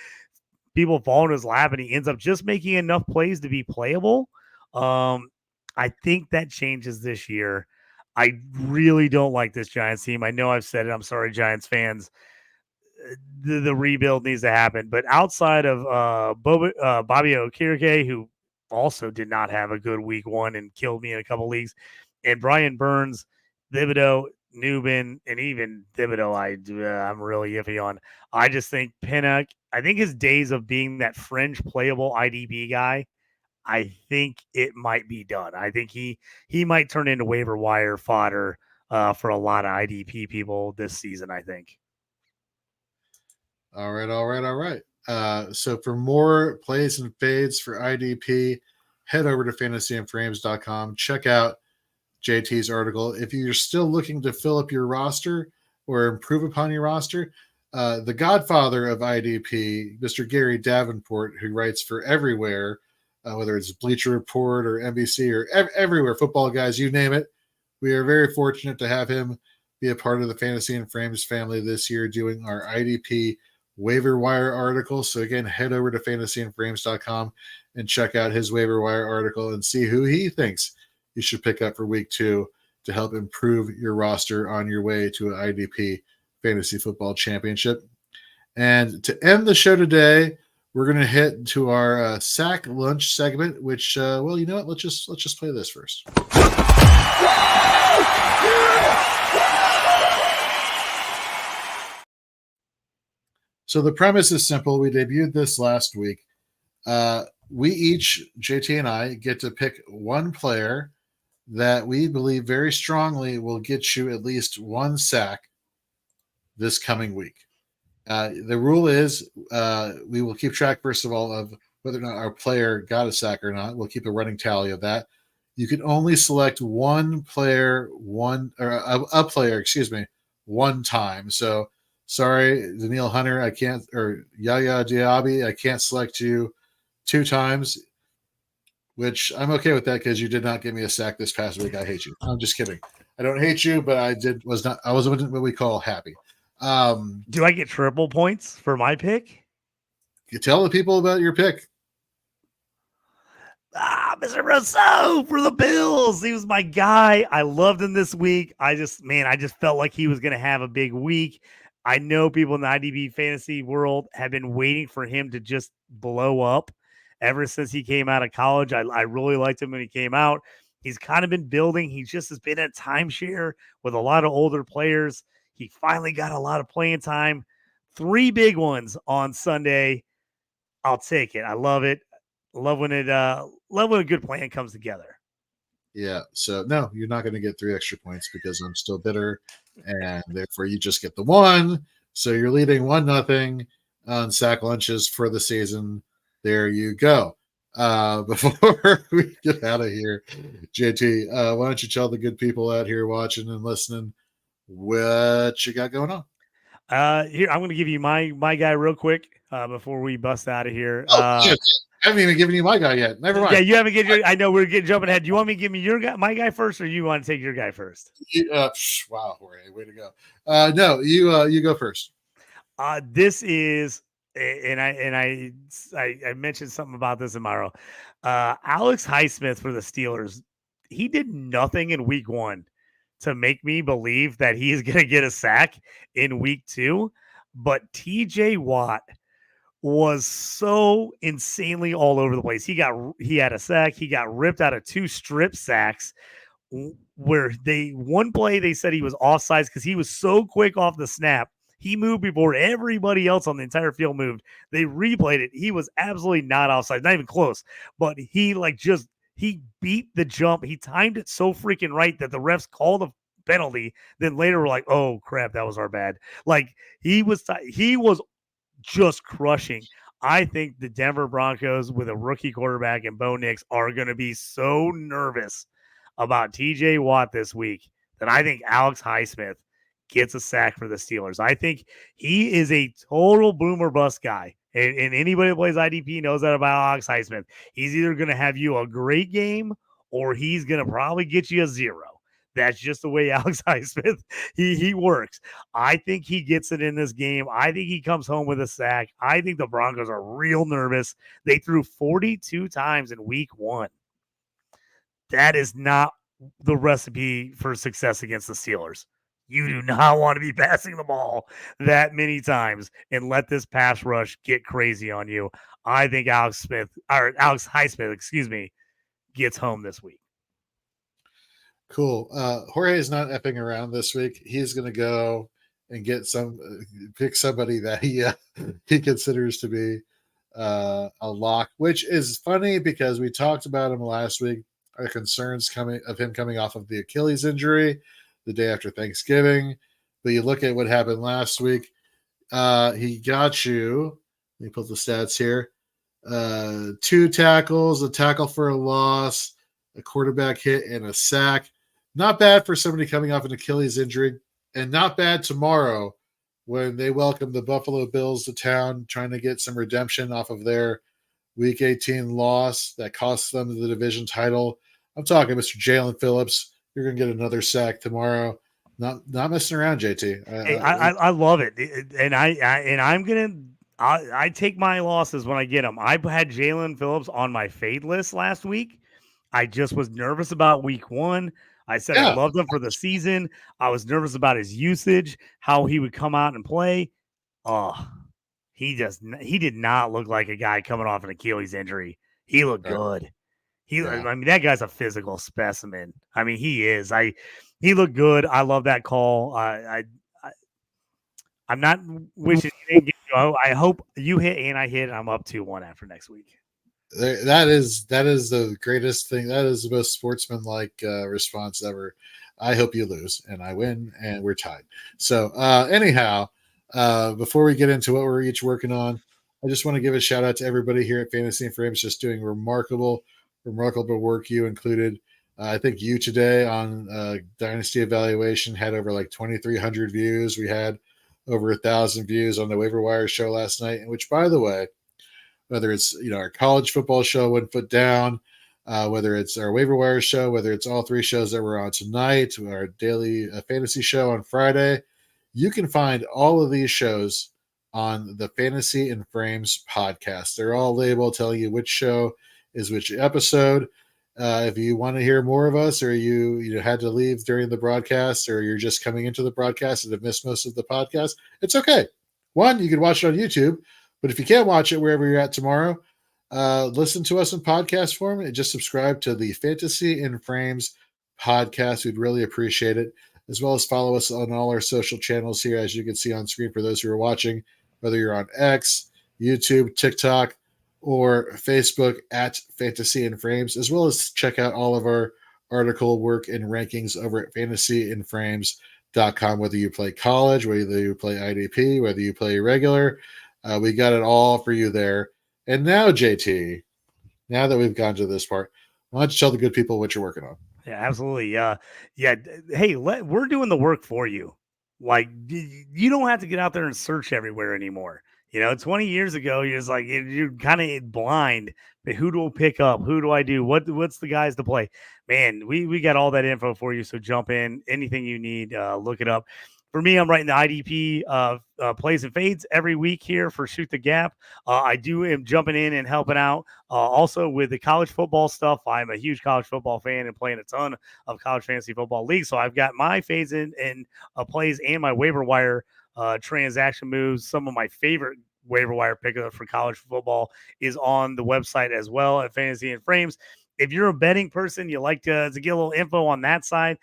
people fall in his lap and he ends up just making enough plays to be playable. I think that changes this year. I really don't like this Giants team. I know I've said it. I'm sorry, Giants fans. The rebuild needs to happen. But outside of Bobby Okereke, who also did not have a good week one and killed me in a couple leagues, and Brian Burns, Thibodeau, Nubin, and even Thibodeau, I'm really iffy on. I just think Pinnock, I think his days of being that fringe playable IDP guy, I think it might be done. I think he might turn into waiver wire fodder for a lot of IDP people this season, I think. All right. So for more plays and fades for IDP, head over to fantasyandframes.com. Check out JT's article. If you're still looking to fill up your roster or improve upon your roster, the godfather of IDP, Mr. Gary Davenport, who writes for everywhere, whether it's Bleacher Report or NBC or everywhere, Football Guys, you name it. We are very fortunate to have him be a part of the Fantasy and Frames family this year doing our IDP waiver wire article. So again, head over to fantasyandframes.com and check out his waiver wire article and see who he thinks you should pick up for week 2 to help improve your roster on your way to an IDP Fantasy Football Championship. And to end the show today, we're going to hit to our sack lunch segment, which, well, you know what? Let's just play this first. So the premise is simple. We debuted this last week. We each, JT and I, get to pick one player that we believe very strongly will get you at least one sack this coming week. The rule is we will keep track, first of all, of whether or not our player got a sack or not. We'll keep a running tally of that. You can only select one player, one time. So Sorry, Daniil Hunter, I can't, or Yaya Diaby, I can't select you 2 times, which I'm okay with that because you did not give me a sack this past week. I hate you. I'm just kidding. I don't hate you, but I wasn't what we call happy. Do I get triple points for my pick? You tell the people about your pick. Mr. Rousseau for the Bills. He was my guy. I loved him this week. I just felt like he was going to have a big week. I know people in the IDP fantasy world have been waiting for him to just blow up ever since he came out of college. I really liked him when he came out. He's kind of been building. He just has been at timeshare with a lot of older players. He finally got a lot of playing time. 3 big ones on Sunday. I'll take it. I love it. Love when a good plan comes together. Yeah. So no, you're not going to get 3 extra points because I'm still bitter, and therefore you just get the 1. So you're leading 1-0 on sack lunches for the season. There you go. Before we get out of here, JT, why don't you tell the good people out here watching and listening what you got going on? Here I'm going to give you my guy real quick before we bust out of here. Shit. I haven't even given you my guy yet. Never mind. Yeah, you haven't given your. I know we're jumping ahead. Do you want me to give me my guy first, or you want to take your guy first? Wow, Jorge, way to go. No, you go first. This is, and I mentioned something about this in Myro. Alex Highsmith for the Steelers. He did nothing in week 1 to make me believe that he is going to get a sack in week 2, but TJ Watt was so insanely all over the place. He had a sack. He got ripped out of 2 strip sacks where one play they said he was offsides because he was so quick off the snap. He moved before everybody else on the entire field moved. They replayed it. He was absolutely not offside, not even close. But he beat the jump. He timed it so freaking right that the refs called a penalty. Then later we're like, oh crap, that was our bad. Like he was just crushing. I think the Denver Broncos with a rookie quarterback and Bo Nix are going to be so nervous about TJ Watt this week that I think Alex Highsmith gets a sack for the Steelers. I think he is a total boomer bust guy. And anybody that plays IDP knows that about Alex Highsmith. He's either going to have you a great game or he's going to probably get you a 0. That's just the way Alex Highsmith he works. I think he gets it in this game. I think he comes home with a sack. I think the Broncos are real nervous. They threw 42 times in week 1. That is not the recipe for success against the Steelers. You do not want to be passing the ball that many times and let this pass rush get crazy on you. I think Alex Highsmith, gets home this week. Cool. Jorge is not effing around this week. He's going to go and get pick somebody that he considers to be a lock, which is funny because we talked about him last week. Our concerns of him coming off of the Achilles injury the day after Thanksgiving. But you look at what happened last week. He got you. Let me put the stats here. 2 tackles, a tackle for a loss, a quarterback hit, and a sack. Not bad for somebody coming off an Achilles injury, and not bad tomorrow when they welcome the Buffalo Bills to town, trying to get some redemption off of their Week 18 loss that cost them the division title. I'm talking Mr. Jalen Phillips. You're going to get another sack tomorrow. Not messing around, JT. I love it, and I'm gonna. I take my losses when I get them. I had Jalen Phillips on my fade list last week. I just was nervous about week 1. I said I loved him for the season. I was nervous about his usage, how he would come out and play. Oh, he did not look like a guy coming off an Achilles injury. He looked good. I mean, that guy's a physical specimen. I mean, he is. He looked good. I love that call. I'm not wishing he didn't get you. I hope you hit and I hit. I'm up 2-1 after next week. That is the greatest thing. That is the most sportsmanlike response ever. I hope you lose and I win and we're tied. So anyhow, before we get into what we're each working on, I just want to give a shout out to everybody here at Fantasy and Frames, just doing remarkable work. You included. I think you today on Dynasty Evaluation had over like 2,300 views. We had over 1,000 views on the Waiver Wire show last night, which, by the way, whether it's our college football show, One Foot Down, whether it's our Waiver Wire show, whether it's all three shows that we're on tonight, our daily fantasy show on Friday, you can find all of these shows on the Fantasy and Frames podcast. They're all labeled telling you which show is which episode. If you want to hear more of us, or you had to leave during the broadcast, or you're just coming into the broadcast and have missed most of the podcast, it's okay. One, you can watch it on YouTube, but if you can't watch it wherever you're at tomorrow, listen to us in podcast form and just subscribe to the Fantasy and Frames podcast. We'd really appreciate it, as well as follow us on all our social channels here, as you can see on screen for those who are watching, whether you're on X, YouTube, TikTok, or Facebook at Fantasy and Frames, as well as check out all of our article work and rankings over at fantasyandframes.com, whether you play college, whether you play IDP, whether you play regular. We got it all for you there. And now, JT, now that we've gone to this part, why don't you tell the good people what you're working on? Yeah, absolutely. Hey, we're doing the work for you. Like, you don't have to get out there and search everywhere anymore. 20 years ago, you're kind of blind. But who do I pick up? Who do I do? What's the guys to play? Man, we got all that info for you. So jump in. Anything you need, look it up. For me, I'm writing the IDP plays and fades every week here for Shoot the Gap. I am jumping in and helping out also with the college football stuff. I'm a huge college football fan and playing a ton of college fantasy football leagues. So I've got my fades and plays and my waiver wire transaction moves. Some of my favorite waiver wire pickup for college football is on the website as well at Fantasy and Frames. If you're a betting person, you like to get a little info on that side,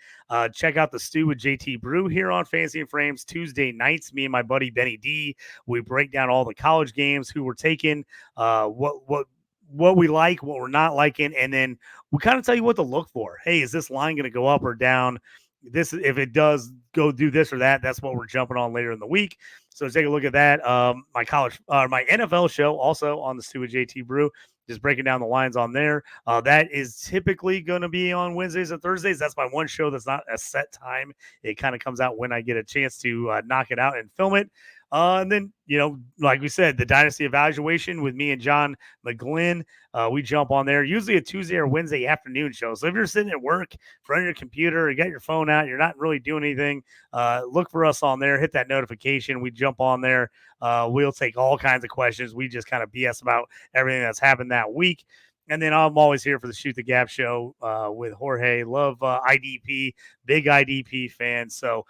check out the Stew with JT Brew here on Fantasy and Frames Tuesday nights. Me and my buddy Benny D, we break down all the college games, who we're taking, what we like, what we're not liking, and then we kind of tell you what to look for. Hey, is this line going to go up or down? If it does go do this or that, that's what we're jumping on later in the week. So take a look at that. My NFL show also on the Stew with JT Brew. Just breaking down the lines on there. That is typically going to be on Wednesdays and Thursdays. That's my one show that's not a set time. It kind of comes out when I get a chance to knock it out and film it. And then, like we said, the Dynasty evaluation with me and John McGlynn, we jump on there, usually a Tuesday or Wednesday afternoon show. So if you're sitting at work, in front of your computer, you got your phone out, you're not really doing anything, look for us on there, hit that notification. We jump on there. We'll take all kinds of questions. We just kind of BS about everything that's happened that week. And then I'm always here for the Shoot the Gap show with Jorge. Love IDP, big IDP fan. So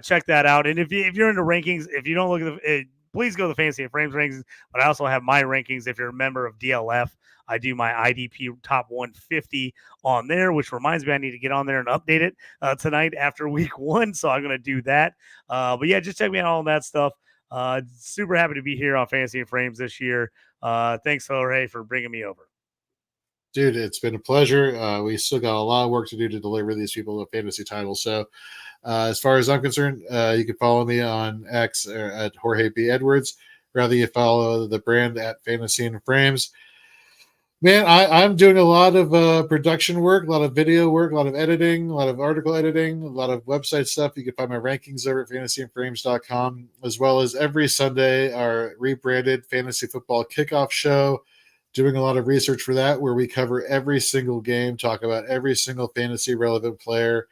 check that out. And if you're into rankings, if you don't look at please go to the Fantasy and Frames rankings. But I also have my rankings. If you're a member of DLF, I do my IDP top 150 on there, which reminds me I need to get on there and update it tonight after week 1. So I'm going to do that. But yeah, just check me out on that stuff. Super happy to be here on Fantasy and Frames this year. Thanks, Jorge, for bringing me over. Dude, it's been a pleasure. We still got a lot of work to do to deliver these people a fantasy title. So as far as I'm concerned, you can follow me on X at Jorge B. Edwards. Rather, you follow the brand at Fantasy and Frames. Man, I'm doing a lot of production work, a lot of video work, a lot of editing, a lot of article editing, a lot of website stuff. You can find my rankings over at fantasyandframes.com, as well as every Sunday, our rebranded Fantasy Football Kickoff Show. Doing a lot of research for that, where we cover every single game, talk about every single fantasy relevant player,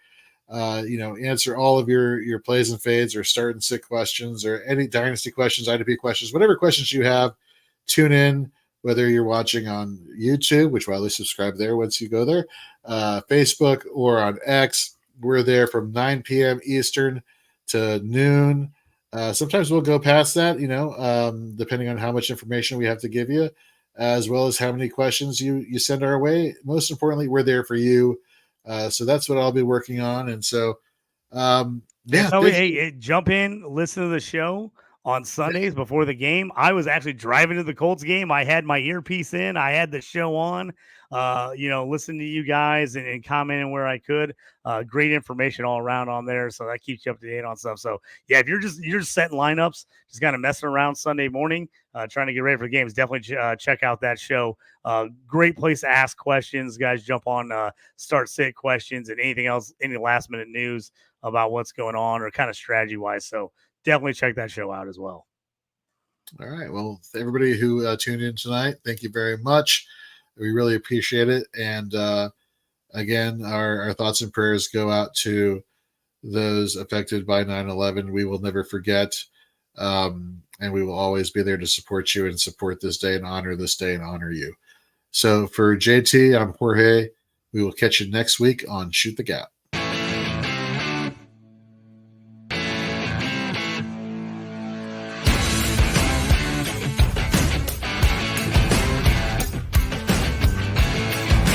answer all of your plays and fades or start and sit questions or any dynasty questions, IDP questions, whatever questions you have. Tune in, whether you're watching on YouTube, which will at least subscribe there once you go there, Facebook, or on X. We're there from 9 p.m. Eastern to noon. Sometimes we'll go past that, depending on how much information we have to give you, as well as how many questions you send our way. Most importantly, we're there for you. So that's what I'll be working on. And so, hey, jump in, listen to the show on Sundays before the game. I was actually driving to the Colts game. I had my earpiece in. I had the show on, listening to you guys and commenting where I could. Great information all around on there. So that keeps you up to date on stuff. So yeah, if you're just setting lineups, just kind of messing around Sunday morning, trying to get ready for the games, definitely check out that show. Great place to ask questions. Guys, jump on start sit questions and anything else, any last minute news about what's going on or kind of strategy wise. So definitely check that show out as well. All right. Well, everybody who tuned in tonight, thank you very much. We really appreciate it. And again, our thoughts and prayers go out to those affected by 9/11. We will never forget. And we will always be there to support you and support this day and honor this day and honor you. So for JT, I'm Jorge. We will catch you next week on Shoot the Gap.